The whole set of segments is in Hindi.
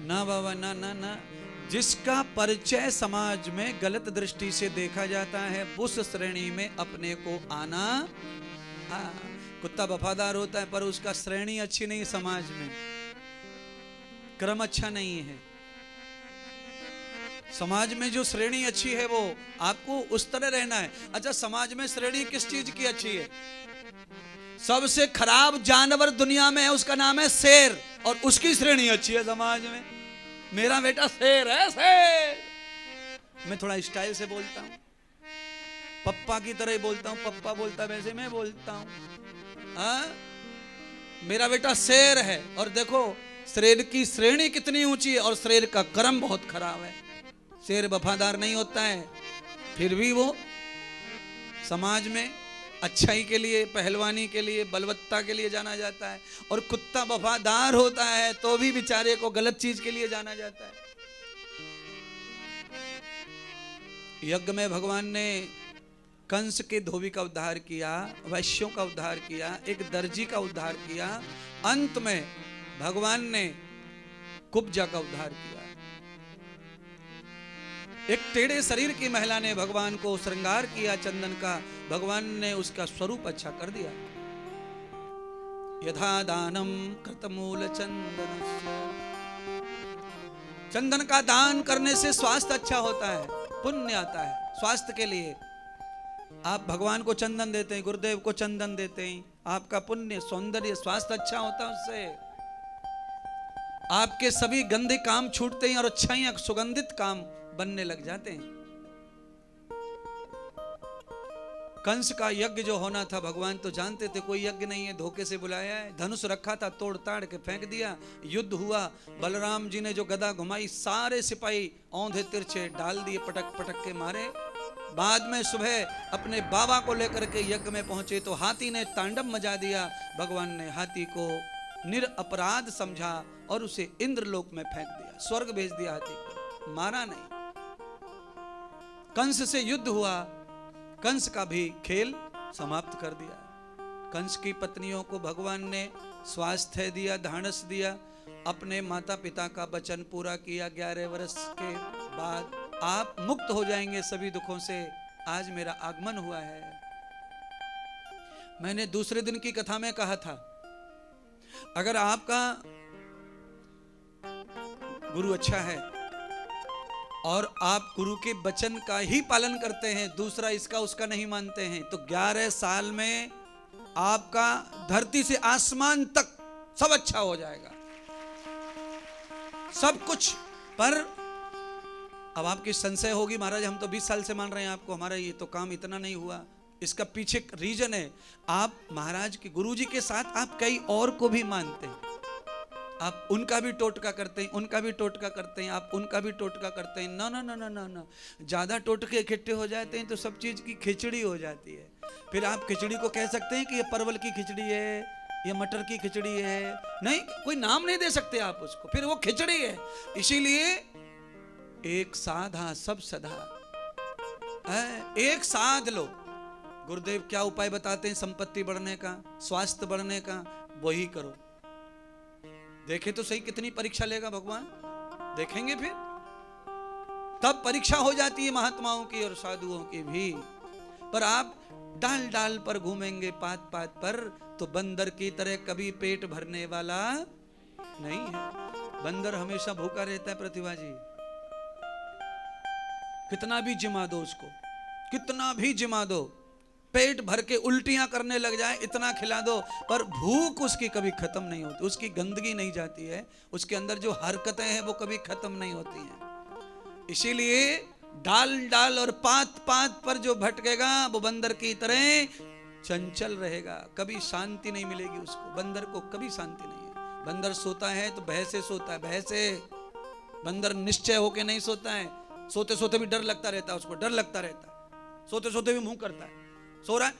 ना बाबा ना ना ना। जिसका परिचय समाज में गलत दृष्टि से देखा जाता है उस श्रेणी में अपने को आना। कुत्ता वफादार होता है पर उसका श्रेणी अच्छी नहीं, समाज में क्रम अच्छा नहीं है। समाज में जो श्रेणी अच्छी है वो आपको उस तरह रहना है। अच्छा, समाज में श्रेणी किस चीज की अच्छी है? सबसे खराब जानवर दुनिया में है, उसका नाम है शेर, और उसकी श्रेणी अच्छी है समाज में। मेरा बेटा शेर है, शेर। मैं थोड़ा स्टाइल से बोलता हूं, पप्पा की तरह ही बोलता हूं, पप्पा बोलता वैसे मैं बोलता हूं। मेरा बेटा शेर है, और देखो शेर की श्रेणी कितनी ऊंची है, और शेर का कर्म बहुत खराब है। शेर वफादार नहीं होता है, फिर भी वो समाज में अच्छाई के लिए, पहलवानी के लिए, बलवत्ता के लिए जाना जाता है। और कुत्ता वफादार होता है तो भी बेचारे को गलत चीज के लिए जाना जाता है। यज्ञ में भगवान ने कंस के धोबी का उद्धार किया, वैश्यों का उद्धार किया, एक दर्जी का उद्धार किया, अंत में भगवान ने कुब्जा का उद्धार किया। एक टेढ़े शरीर की महिला ने भगवान को श्रृंगार किया चंदन का, भगवान ने उसका स्वरूप अच्छा कर दिया। यथा दानम कृतमूल चंदनस्य, चंदन का दान करने से स्वास्थ्य अच्छा होता है, पुण्य आता है स्वास्थ्य के लिए। आप भगवान को चंदन देते हैं, गुरुदेव को चंदन देते हैं, आपका पुण्य, सौंदर्य, स्वास्थ्य अच्छा होता है उससे। आपके सभी गंदे काम छूटते हैं और अच्छाइयां, सुगंधित काम बनने लग जाते हैं। कंस का यज्ञ जो होना था भगवान तो जानते थे कोई यज्ञ नहीं है, धोखे से बुलाया है। धनुष रखा था, तोड़ ताड़ के फेंक दिया। युद्ध हुआ, बलराम जी ने जो गदा घुमाई, सारे सिपाही औंधे तिरछे डाल दिए, पटक पटक के मारे। बाद में सुबह अपने बाबा को लेकर के यज्ञ में पहुंचे तो हाथी ने तांडव मचा दिया। भगवान ने हाथी को निरपराध समझा और उसे इंद्रलोक में फेंक दिया, स्वर्ग भेज दिया हाथी को, मारा नहीं। कंस से युद्ध हुआ, कंस का भी खेल समाप्त कर दिया। कंस की पत्नियों को भगवान ने स्वास्थ्य दिया, धानस दिया, अपने माता पिता का वचन पूरा किया। 11 वर्ष के बाद आप मुक्त हो जाएंगे सभी दुखों से। आज मेरा आगमन हुआ है। मैंने दूसरे दिन की कथा में कहा था, अगर आपका गुरु अच्छा है और आप गुरु के वचन का ही पालन करते हैं, दूसरा इसका उसका नहीं मानते हैं, तो 11 साल में आपका धरती से आसमान तक सब अच्छा हो जाएगा, सब कुछ। पर अब आपकी संशय होगी, महाराज हम तो 20 साल से मान रहे हैं आपको, हमारा ये तो काम इतना नहीं हुआ। इसका पीछे रीजन है, आप महाराज के गुरुजी के साथ आप कई और को भी मानते हैं, आप उनका भी टोटका करते हैं, उनका भी टोटका करते हैं, आप उनका भी टोटका करते हैं। ना ना ना ना ना ना, ज्यादा टोटके इकट्ठे हो जाते हैं तो सब चीज की खिचड़ी हो जाती है। फिर आप खिचड़ी को कह सकते हैं कि ये परवल की खिचड़ी है, ये मटर की खिचड़ी है, नहीं, कोई नाम नहीं दे सकते आप उसको, फिर वो खिचड़ी है। इसीलिए एक साधा सब सधा, एक साध लो। गुरुदेव क्या उपाय बताते हैं संपत्ति बढ़ने का, स्वास्थ्य बढ़ने का? वही करो। देखे तो सही कितनी परीक्षा लेगा भगवान, देखेंगे फिर तब परीक्षा हो जाती है महात्माओं की और साधुओं की भी। पर आप डाल डाल पर घूमेंगे, पात पात पर, तो बंदर की तरह कभी पेट भरने वाला नहीं है। बंदर हमेशा भूखा रहता है प्रतिभा जी, कितना भी जिमा दो उसको, कितना भी जिमा दो, पेट भर के उल्टियां करने लग जाए, इतना खिला दो, पर भूख उसकी कभी खत्म नहीं होती, उसकी गंदगी नहीं जाती है, उसके अंदर जो हरकतें हैं वो कभी खत्म नहीं होती हैं। इसीलिए डाल डाल और पात पात पर जो भटकेगा वो बंदर की तरह चंचल रहेगा, कभी शांति नहीं मिलेगी उसको। बंदर को कभी शांति नहीं है। बंदर सोता है तो भय से सोता है, भय से। बंदर निश्चय होके नहीं सोता है, सोते सोते भी डर लगता रहता है उसको, डर लगता रहता है, सोते सोते भी मुंह करता है, सो रहा है,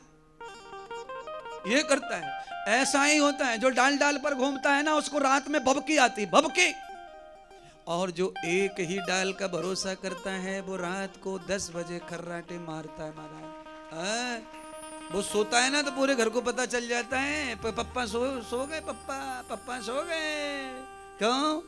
ये करता है। ऐसा ही होता है, जो डाल डाल पर घूमता है ना, उसको रात में भभकी आती, भभकी। और जो एक ही डाल का भरोसा करता है वो रात को 10 बजे खर्राटे मारता है महाराज। वो सोता है ना तो पूरे घर को पता चल जाता है, पप्पा सो गए, पप्पा सो गए। क्यों?